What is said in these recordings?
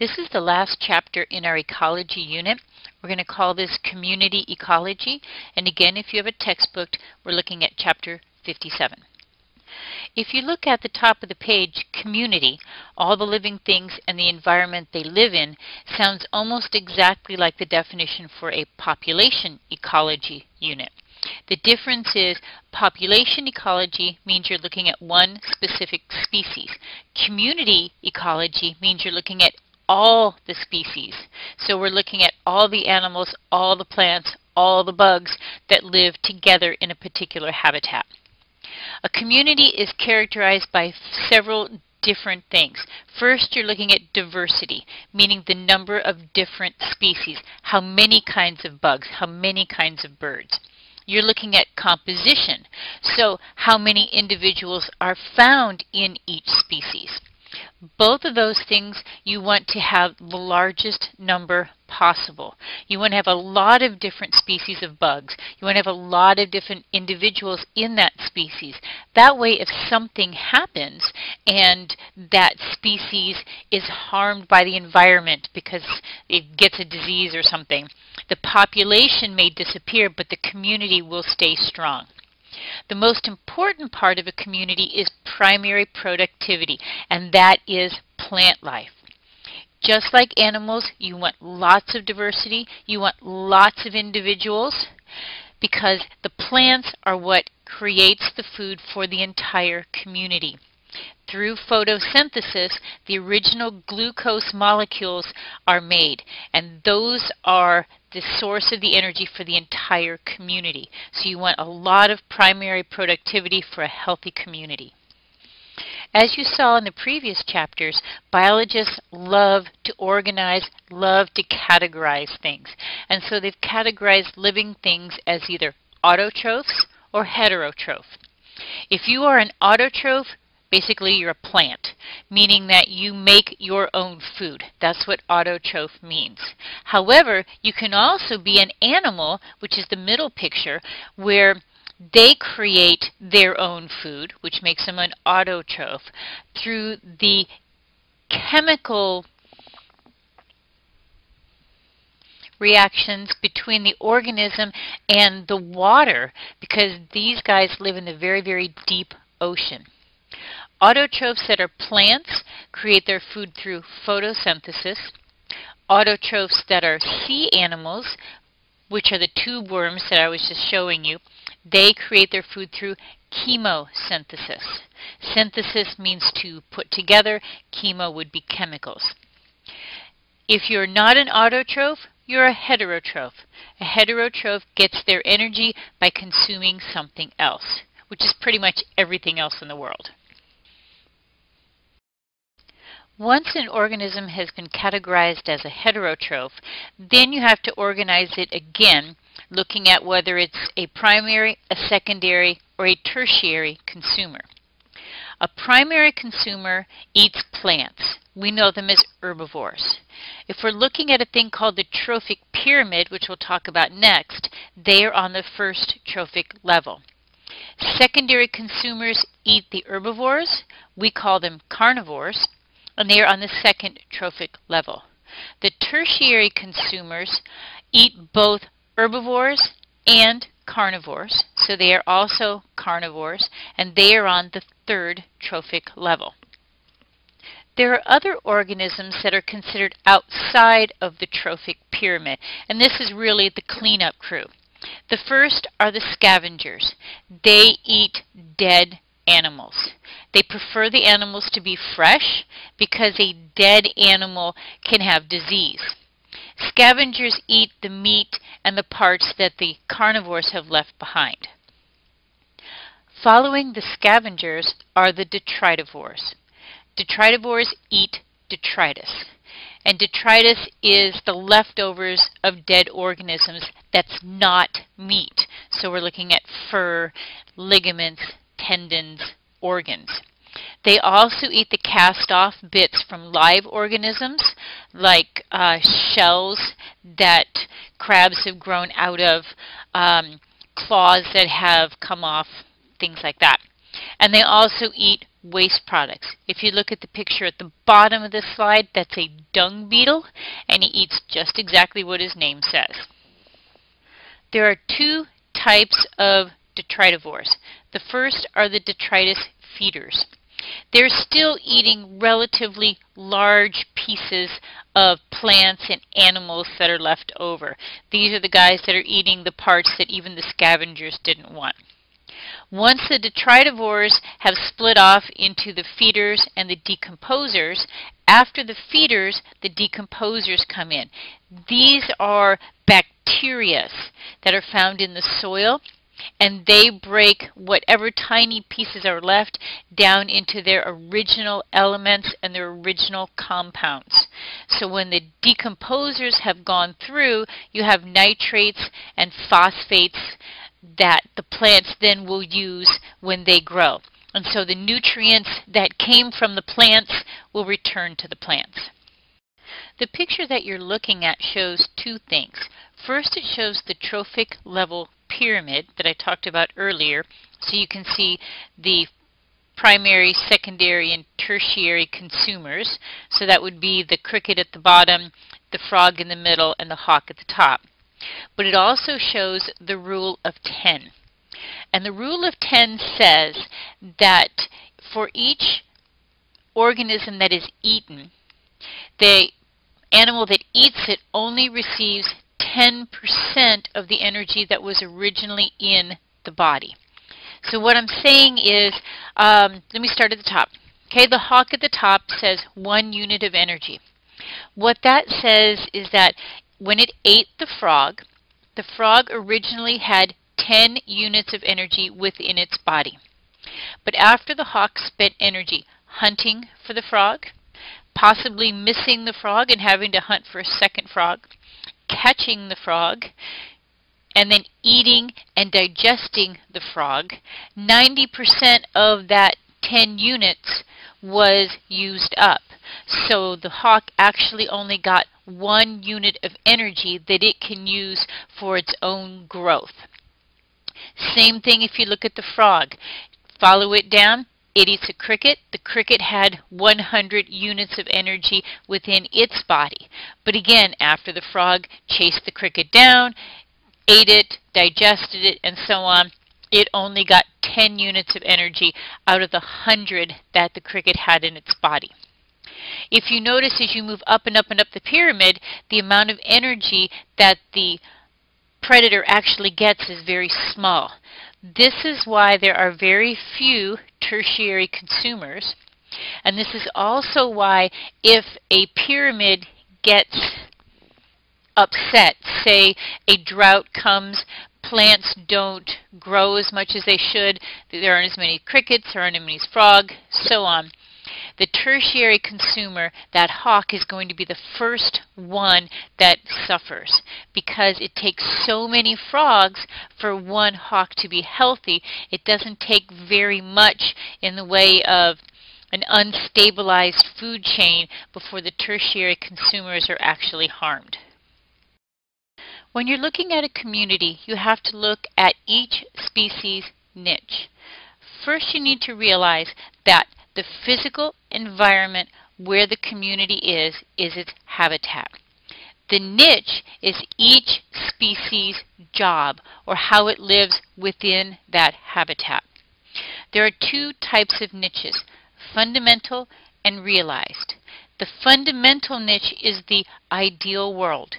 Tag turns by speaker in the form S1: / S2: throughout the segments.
S1: This is the last chapter in our ecology unit. We're going to call this community ecology. And again, if you have a textbook, we're looking at chapter 57. If you look at the top of the page, community, all the living things and the environment they live in, sounds almost exactly like the definition for a population ecology unit. The difference is population ecology means you're looking at one specific species. Community ecology means you're looking at all the species. So we're looking at all the animals, all the plants, all the bugs that live together in a particular habitat. A community is characterized by several different things. First, you're looking at diversity, meaning the number of different species, how many kinds of bugs, how many kinds of birds. You're looking at composition, so how many individuals are found in each species. Both of those things you want to have the largest number possible. You want to have a lot of different species of bugs. You want to have a lot of different individuals in that species. That way, if something happens and that species is harmed by the environment because it gets a disease or something, the population may disappear, but the community will stay strong. The most important part of a community is primary productivity, and that is plant life. Just like animals, you want lots of diversity, you want lots of individuals, because the plants are what creates the food for the entire community. Through photosynthesis, the original glucose molecules are made, and those are the source of the energy for the entire community. So you want a lot of primary productivity for a healthy community. As you saw in the previous chapters, biologists love to organize, love to categorize things. And so they've categorized living things as either autotrophs or heterotrophs. If you are an autotroph, basically you're a plant, meaning that you make your own food. That's what autotroph means. However, you can also be an animal, which is the middle picture, where they create their own food, which makes them an autotroph, through the chemical reactions between the organism and the water, because these guys live in the very, very deep ocean. Autotrophs that are plants create their food through photosynthesis. Autotrophs that are sea animals, which are the tube worms that I was just showing you, they create their food through chemosynthesis. Synthesis means to put together. Chemo would be chemicals. If you're not an autotroph, you're a heterotroph. A heterotroph gets their energy by consuming something else, which is pretty much everything else in the world. Once an organism has been categorized as a heterotroph, then you have to organize it again, looking at whether it's a primary, a secondary, or a tertiary consumer. A primary consumer eats plants. We know them as herbivores. If we're looking at a thing called the trophic pyramid, which we'll talk about next, they are on the first trophic level. Secondary consumers eat the herbivores. We call them carnivores, and they are on the second trophic level. The tertiary consumers eat both herbivores and carnivores, so they are also carnivores, and they are on the third trophic level. There are other organisms that are considered outside of the trophic pyramid, and this is really the cleanup crew. The first are the scavengers. They eat dead animals. They prefer the animals to be fresh because a dead animal can have disease. Scavengers eat the meat and the parts that the carnivores have left behind. Following the scavengers are the detritivores. Detritivores eat detritus. And detritus is the leftovers of dead organisms that's not meat. So we're looking at fur, ligaments, tendons, organs. They also eat the cast-off bits from live organisms, like shells that crabs have grown out of, claws that have come off, things like that. And they also eat waste products. If you look at the picture at the bottom of this slide, that's a dung beetle, and he eats just exactly what his name says. There are two types of detritivores. The first are the detritus feeders. They're still eating relatively large pieces of plants and animals that are left over. These are the guys that are eating the parts that even the scavengers didn't want. Once the detritivores have split off into the feeders and the decomposers, after the feeders, the decomposers come in. These are bacteria that are found in the soil, and they break whatever tiny pieces are left down into their original elements and their original compounds. So when the decomposers have gone through, you have nitrates and phosphates that the plants then will use when they grow. And so the nutrients that came from the plants will return to the plants. The picture that you're looking at shows two things. First, it shows the trophic level pyramid that I talked about earlier, so you can see the primary, secondary, and tertiary consumers. So that would be the cricket at the bottom, the frog in the middle, and the hawk at the top. But it also shows the rule of 10. And the rule of 10 says that for each organism that is eaten, the animal that eats it only receives 10% of the energy that was originally in the body. So what I'm saying is, let me start at the top. Okay, the hawk at the top says 1 unit of energy. What that says is that when it ate the frog originally had 10 units of energy within its body. But after the hawk spent energy hunting for the frog, possibly missing the frog and having to hunt for a second frog, catching the frog, and then eating and digesting the frog, 90% of that 10 units was used up. So the hawk actually only got 1 unit of energy that it can use for its own growth. Same thing if you look at the frog. Follow it down. It eats a cricket. The cricket had 100 units of energy within its body. But again, after the frog chased the cricket down, ate it, digested it, and so on, it only got 10 units of energy out of the 100 that the cricket had in its body. If you notice as you move up and up and up the pyramid, the amount of energy that the predator actually gets is very small. This is why there are very few tertiary consumers, and this is also why if a pyramid gets upset, say a drought comes, plants don't grow as much as they should, there aren't as many crickets, there aren't as many frogs, so on. The tertiary consumer, that hawk, is going to be the first one that suffers because it takes so many frogs for one hawk to be healthy. It doesn't take very much in the way of an unstabilized food chain before the tertiary consumers are actually harmed. When you're looking at a community, you have to look at each species niche. First, you need to realize that the physical environment where the community is its habitat. The niche is each species' job, or how it lives within that habitat. There are two types of niches, fundamental and realized. The fundamental niche is the ideal world.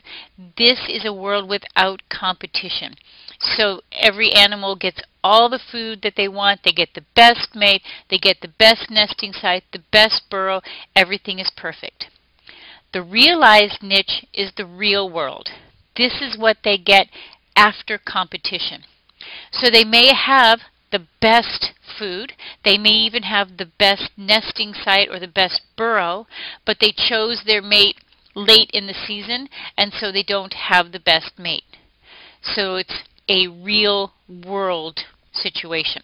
S1: This is a world without competition. So every animal gets all the food that they want, they get the best mate, they get the best nesting site, the best burrow, everything is perfect. The realized niche is the real world. This is what they get after competition. So they may have the best food, they may even have the best nesting site or the best burrow, but they chose their mate late in the season, and so they don't have the best mate. So it's a real world situation.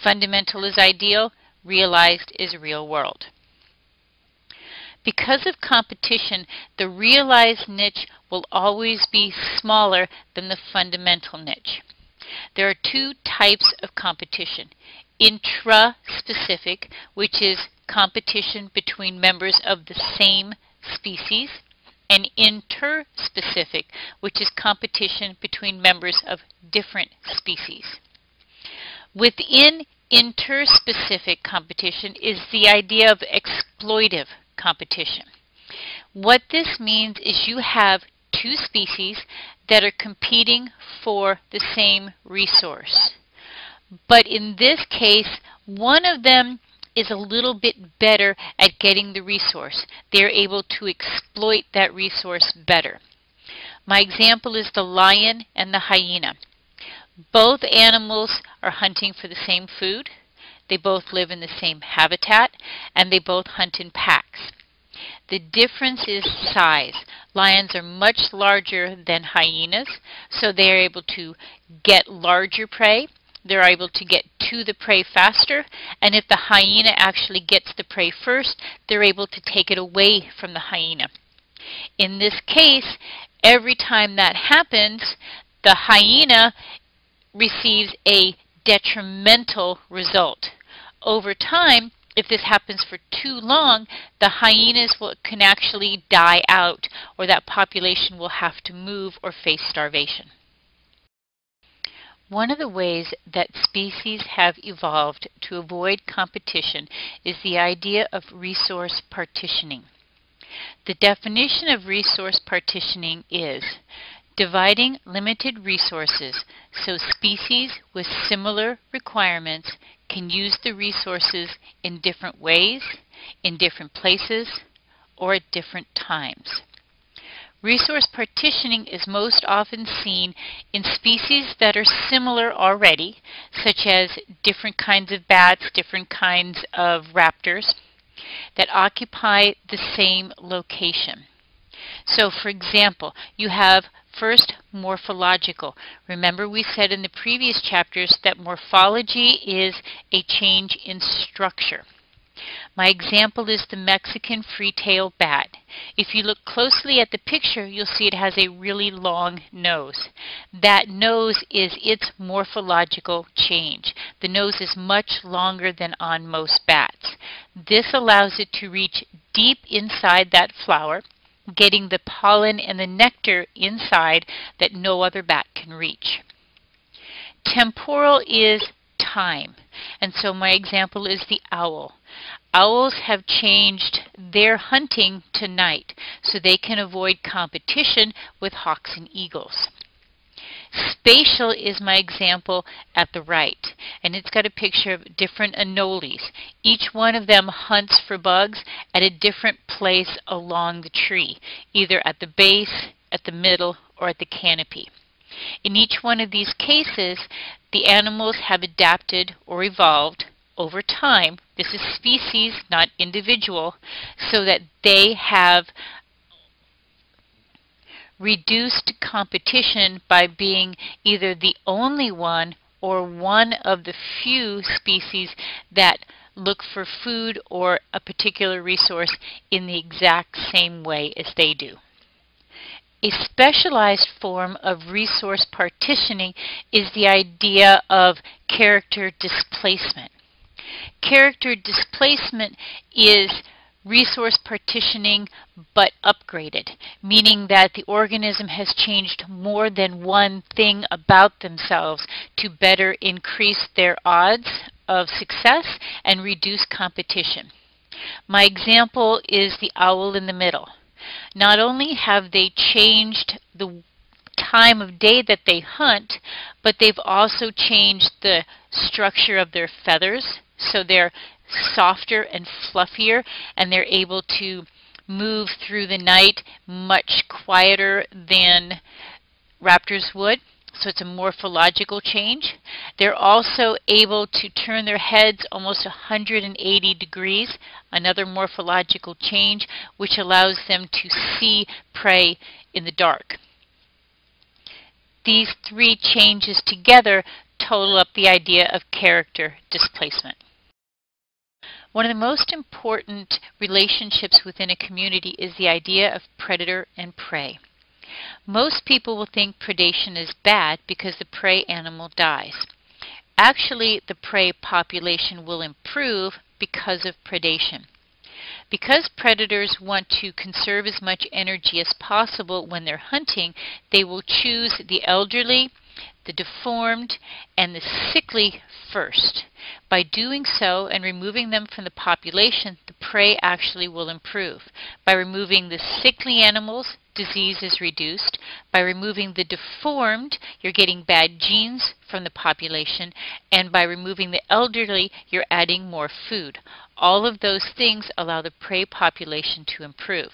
S1: Fundamental is ideal, realized is real world. Because of competition, the realized niche will always be smaller than the fundamental niche. There are two types of competition, intraspecific, which is competition between members of the same species, and interspecific, which is competition between members of different species. Within interspecific competition is the idea of exploitive competition. What this means is you have two species that are competing for the same resource. But in this case, one of them is a little bit better at getting the resource. They're able to exploit that resource better. My example is the lion and the hyena. Both animals are hunting for the same food. They both live in the same habitat, and they both hunt in packs. The difference is size. Lions are much larger than hyenas, so they are able to get larger prey. They're able to get to the prey faster, and if the hyena actually gets the prey first, they're able to take it away from the hyena. In this case, every time that happens, the hyena receives a detrimental result. Over time, if this happens for too long, the hyenas can actually die out, or that population will have to move or face starvation. One of the ways that species have evolved to avoid competition is the idea of resource partitioning. The definition of resource partitioning is dividing limited resources so species with similar requirements can use the resources in different ways, in different places, or at different times. Resource partitioning is most often seen in species that are similar already, such as different kinds of bats, different kinds of raptors, that occupy the same location. So, for example, you have first morphological. Remember, we said in the previous chapters that morphology is a change in structure. My example is the Mexican free-tailed bat. If you look closely at the picture, you'll see it has a really long nose. That nose is its morphological change. The nose is much longer than on most bats. This allows it to reach deep inside that flower, getting the pollen and the nectar inside that no other bat can reach. Temporal is time, and so my example is the owl. Owls have changed their hunting to night so they can avoid competition with hawks and eagles. Spatial is my example at the right, and it's got a picture of different anoles. Each one of them hunts for bugs at a different place along the tree, either at the base, at the middle, or at the canopy. In each one of these cases, the animals have adapted or evolved over time. This is species, not individual, so that they have reduced competition by being either the only one or one of the few species that look for food or a particular resource in the exact same way as they do. A specialized form of resource partitioning is the idea of character displacement. Character displacement is resource partitioning but upgraded, meaning that the organism has changed more than one thing about themselves to better increase their odds of success and reduce competition. My example is the owl in the middle. Not only have they changed the time of day that they hunt, but they've also changed the structure of their feathers, so they're softer and fluffier, and they're able to move through the night much quieter than raptors would. So it's a morphological change. They're also able to turn their heads almost 180 degrees, another morphological change, which allows them to see prey in the dark. These three changes together total up the idea of character displacement. One of the most important relationships within a community is the idea of predator and prey. Most people will think predation is bad because the prey animal dies. actually the prey population will improve because of predation. Because predators want to conserve as much energy as possible when they're hunting, they will choose the elderly, the deformed, and the sickly first. By doing so and removing them from the population, the prey actually will improve. By removing the sickly animals, disease is reduced. By removing the deformed, you're getting bad genes from the population. And by removing the elderly, you're adding more food. All of those things allow the prey population to improve.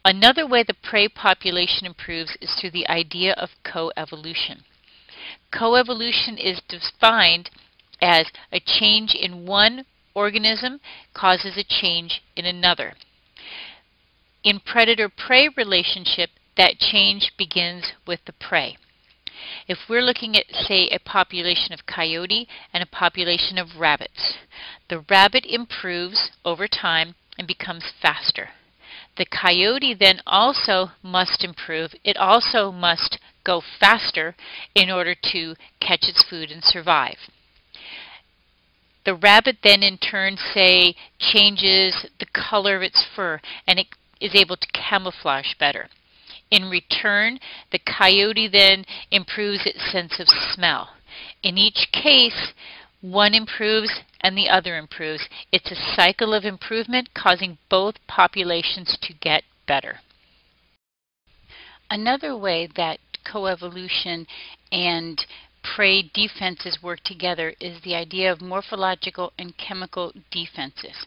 S1: Another way the prey population improves is through the idea of coevolution. Coevolution is defined as a change in one organism causes a change in another. In predator-prey relationship, that change begins with the prey. If we're looking at, say, a population of coyote and a population of rabbits, the rabbit improves over time and becomes faster. The coyote then also must improve. It also must go faster in order to catch its food and survive. The rabbit then in turn, say, changes the color of its fur and it is able to camouflage better. In return, the coyote then improves its sense of smell. In each case, one improves and the other improves. It's a cycle of improvement causing both populations to get better. Another way that coevolution and prey defenses work together is the idea of morphological and chemical defenses.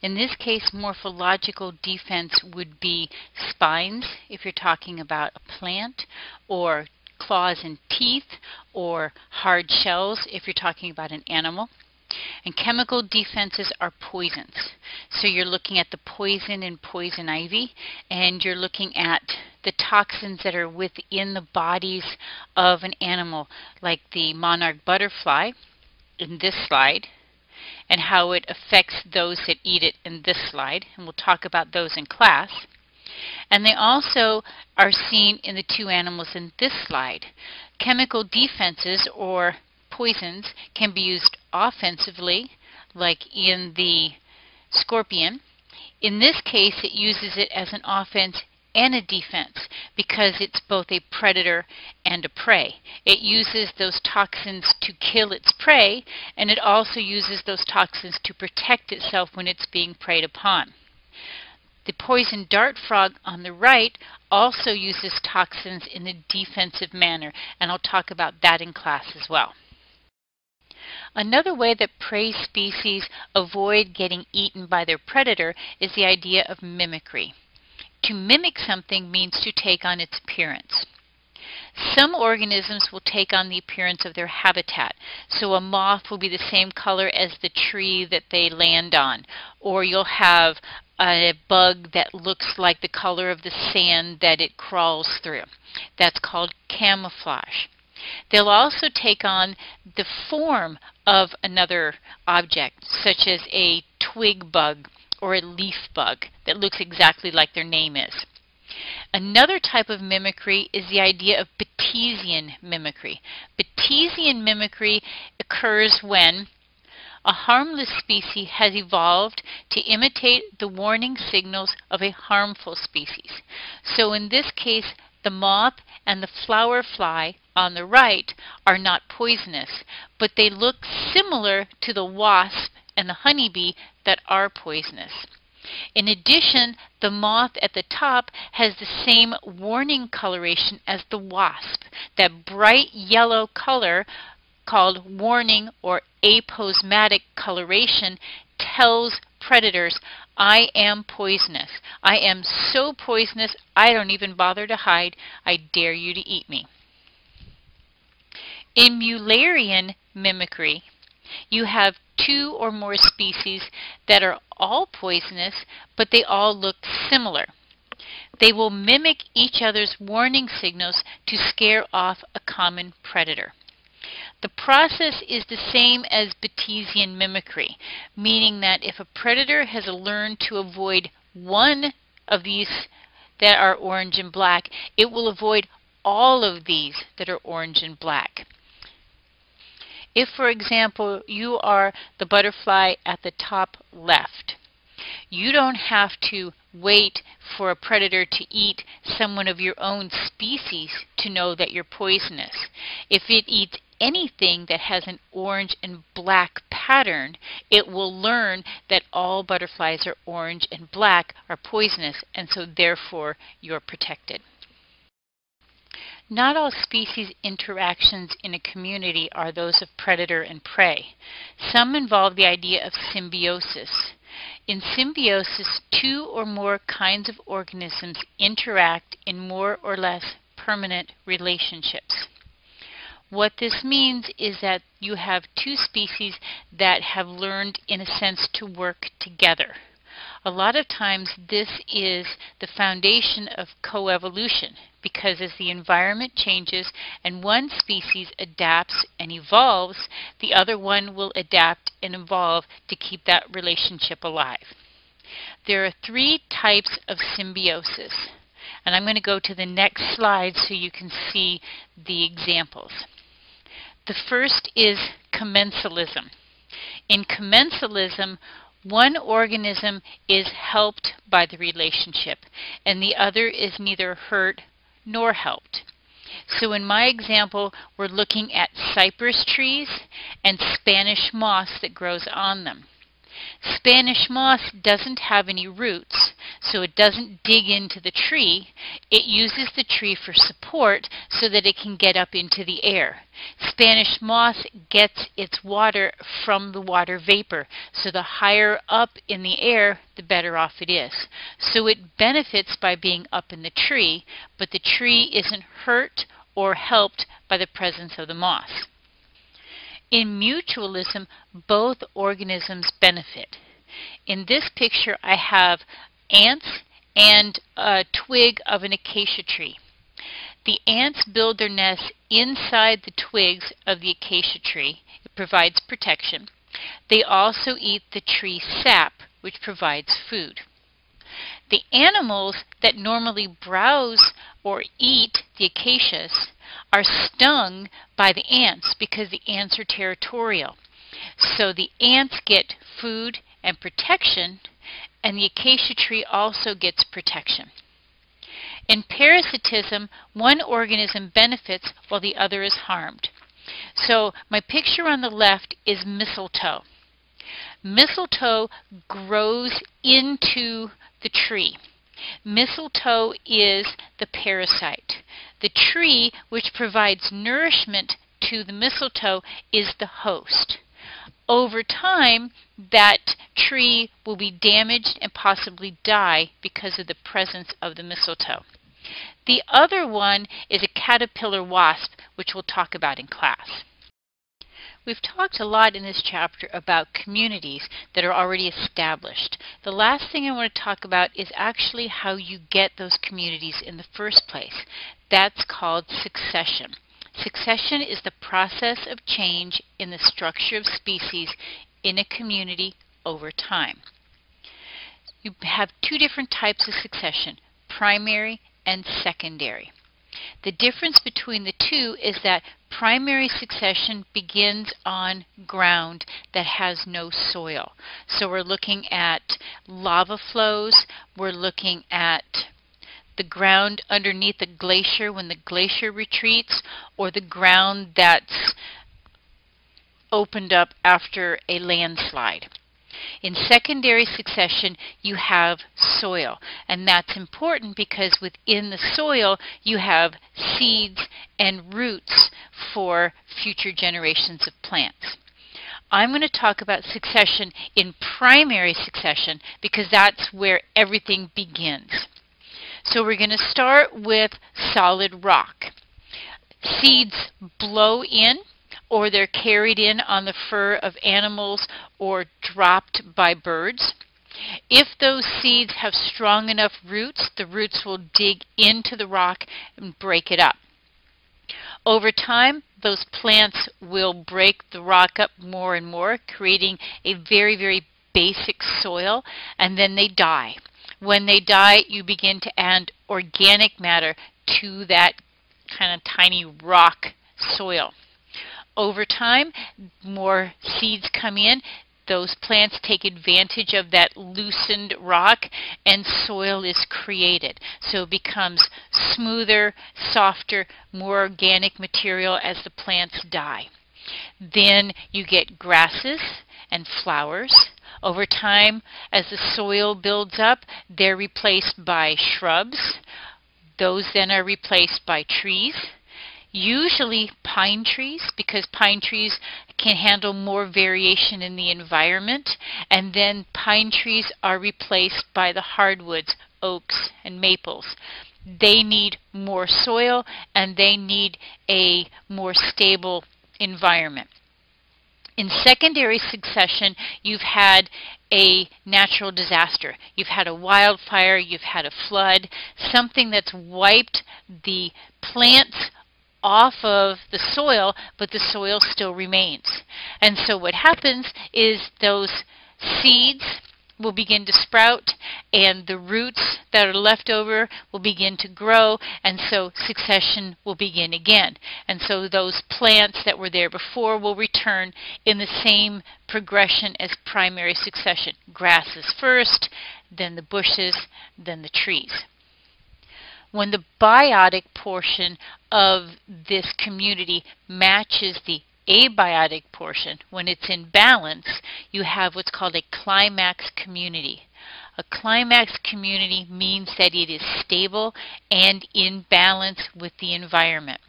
S1: In this case, morphological defense would be spines if you're talking about a plant, or claws and teeth, or hard shells if you're talking about an animal. And chemical defenses are poisons. So you're looking at the poison in poison ivy, and you're looking at the toxins that are within the bodies of an animal, like the monarch butterfly in this slide, and how it affects those that eat it in this slide. And we'll talk about those in class. And they also are seen in the two animals in this slide. Chemical defenses, or poisons, can be used offensively, like in the scorpion. In this case, it uses it as an offense and a defense because it's both a predator and a prey. It uses those toxins to kill its prey, and it also uses those toxins to protect itself when it's being preyed upon. The poison dart frog on the right also uses toxins in a defensive manner, and I'll talk about that in class as well. Another way that prey species avoid getting eaten by their predator is the idea of mimicry. To mimic something means to take on its appearance. Some organisms will take on the appearance of their habitat. So a moth will be the same color as the tree that they land on. Or you'll have a bug that looks like the color of the sand that it crawls through. That's called camouflage. They'll also take on the form of another object, such as a twig bug or a leaf bug that looks exactly like their name is. Another type of mimicry is the idea of Batesian mimicry. Batesian mimicry occurs when a harmless species has evolved to imitate the warning signals of a harmful species. So in this case, the moth and the flower fly on the right are not poisonous, but they look similar to the wasp and the honeybee that are poisonous. In addition, the moth at the top has the same warning coloration as the wasp. That bright yellow color called warning or aposematic coloration tells predators, I am poisonous. I am so poisonous I don't even bother to hide. I dare you to eat me. In Mullerian mimicry, you have two or more species that are all poisonous, but they all look similar. They will mimic each other's warning signals to scare off a common predator. The process is the same as Batesian mimicry, meaning that if a predator has learned to avoid one of these that are orange and black, it will avoid all of these that are orange and black. If, for example, you are the butterfly at the top left, you don't have to wait for a predator to eat someone of your own species to know that you're poisonous. If it eats anything that has an orange and black pattern, it will learn that all butterflies are orange and black are poisonous, and so therefore you're protected. Not all species interactions in a community are those of predator and prey. Some involve the idea of symbiosis. In symbiosis, two or more kinds of organisms interact in more or less permanent relationships. What this means is that you have two species that have learned, in a sense, to work together. A lot of times this is the foundation of coevolution, because as the environment changes and one species adapts and evolves, the other one will adapt and evolve to keep that relationship alive. There are three types of symbiosis, and I'm going to go to the next slide so you can see the examples. The first is commensalism. In commensalism, one organism is helped by the relationship, and the other is neither hurt nor helped. So in my example, we're looking at cypress trees and Spanish moss that grows on them. Spanish moss doesn't have any roots, so it doesn't dig into the tree. It uses the tree for support so that it can get up into the air. Spanish moss gets its water from the water vapor, so the higher up in the air, the better off it is. So it benefits by being up in the tree, but the tree isn't hurt or helped by the presence of the moss. In mutualism, both organisms benefit. In this picture, I have ants and a twig of an acacia tree. The ants build their nests inside the twigs of the acacia tree. It provides protection. They also eat the tree sap, which provides food. The animals that normally browse or eat the acacias are stung by the ants because the ants are territorial. So the ants get food and protection, and the acacia tree also gets protection. In parasitism, one organism benefits while the other is harmed. So my picture on the left is mistletoe. Mistletoe grows into the tree. Mistletoe is the parasite. The tree which provides nourishment to the mistletoe is the host. Over time, that tree will be damaged and possibly die because of the presence of the mistletoe. The other one is a caterpillar wasp, which we'll talk about in class. We've talked a lot in this chapter about communities that are already established. The last thing I want to talk about is actually how you get those communities in the first place. That's called succession. Succession is the process of change in the structure of species in a community over time. You have two different types of succession, primary and secondary. The difference between the two is that primary succession begins on ground that has no soil. So we're looking at lava flows, we're looking at the ground underneath the glacier when the glacier retreats, or the ground that's opened up after a landslide. In secondary succession, you have soil, and that's important because within the soil you have seeds and roots for future generations of plants. I'm going to talk about succession in primary succession because that's where everything begins. So we're going to start with solid rock. Seeds blow in, or they're carried in on the fur of animals or dropped by birds. If those seeds have strong enough roots, the roots will dig into the rock and break it up. Over time, those plants will break the rock up more and more, creating a very, very basic soil, and then they die. When they die, you begin to add organic matter to that kind of tiny rock soil. over time, more seeds come in. Those plants take advantage of that loosened rock and soil is created. So it becomes smoother, softer, more organic material as the plants die. Then you get grasses and flowers. Over time, as the soil builds up, they're replaced by shrubs. Those then are replaced by trees. Usually pine trees, because pine trees can handle more variation in the environment, and then pine trees are replaced by the hardwoods, oaks and maples. They need more soil and they need a more stable environment. In secondary succession, you've had a natural disaster. You've had a wildfire, you've had a flood, something that's wiped the plants off of the soil, but the soil still remains. And so what happens is those seeds will begin to sprout and the roots that are left over will begin to grow, and so succession will begin again. And so those plants that were there before will return in the same progression as primary succession. Grasses first, then the bushes, then the trees. When the biotic portion of this community matches the abiotic portion, when it's in balance, you have what's called a climax community. A climax community means that it is stable and in balance with the environment.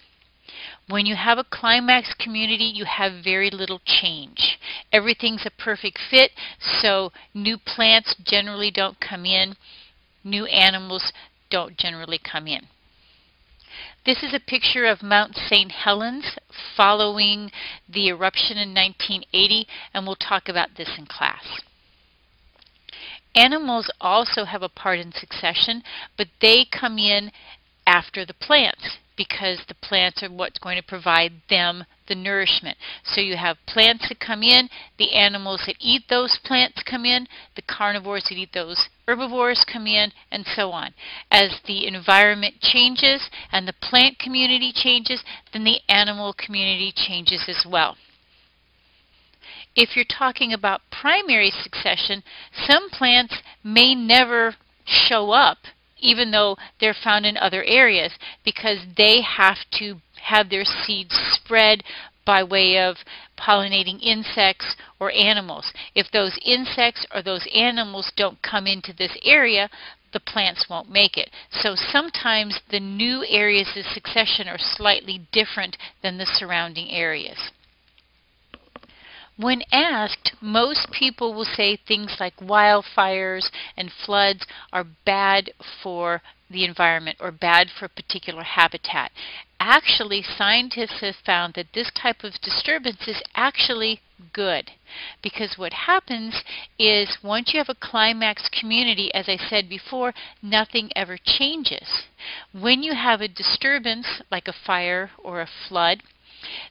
S1: When you have a climax community, you have very little change. Everything's a perfect fit, so new plants generally don't come in, new animals don't generally come in. This is a picture of Mount St. Helens following the eruption in 1980, and we'll talk about this in class. Animals also have a part in succession, but they come in after the plants, because the plants are what's going to provide them the nourishment. So you have plants that come in, the animals that eat those plants come in, the carnivores that eat those herbivores come in, and so on. As the environment changes and the plant community changes, then the animal community changes as well. If you're talking about primary succession, some plants may never show up even though they're found in other areas, because they have to have their seeds spread by way of pollinating insects or animals. If those insects or those animals don't come into this area, the plants won't make it. So sometimes the new areas of succession are slightly different than the surrounding areas. When asked, most people will say things like wildfires and floods are bad for the environment or bad for a particular habitat. Actually, scientists have found that this type of disturbance is actually good, because what happens is once you have a climax community, as I said before, nothing ever changes. When you have a disturbance like a fire or a flood,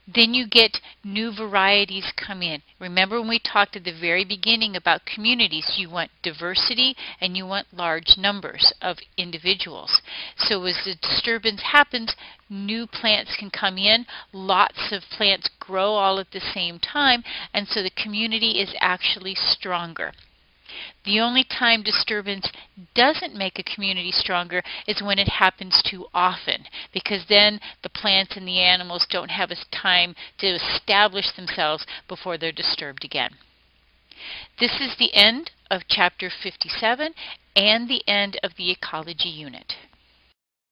S1: then you get new varieties come in. Remember when we talked at the very beginning about communities, you want diversity and you want large numbers of individuals. So as the disturbance happens, new plants can come in, lots of plants grow all at the same time, and so the community is actually stronger. The only time disturbance doesn't make a community stronger is when it happens too often, because then the plants and the animals don't have time to establish themselves before they're disturbed again. This is the end of Chapter 57 and the end of the Ecology unit.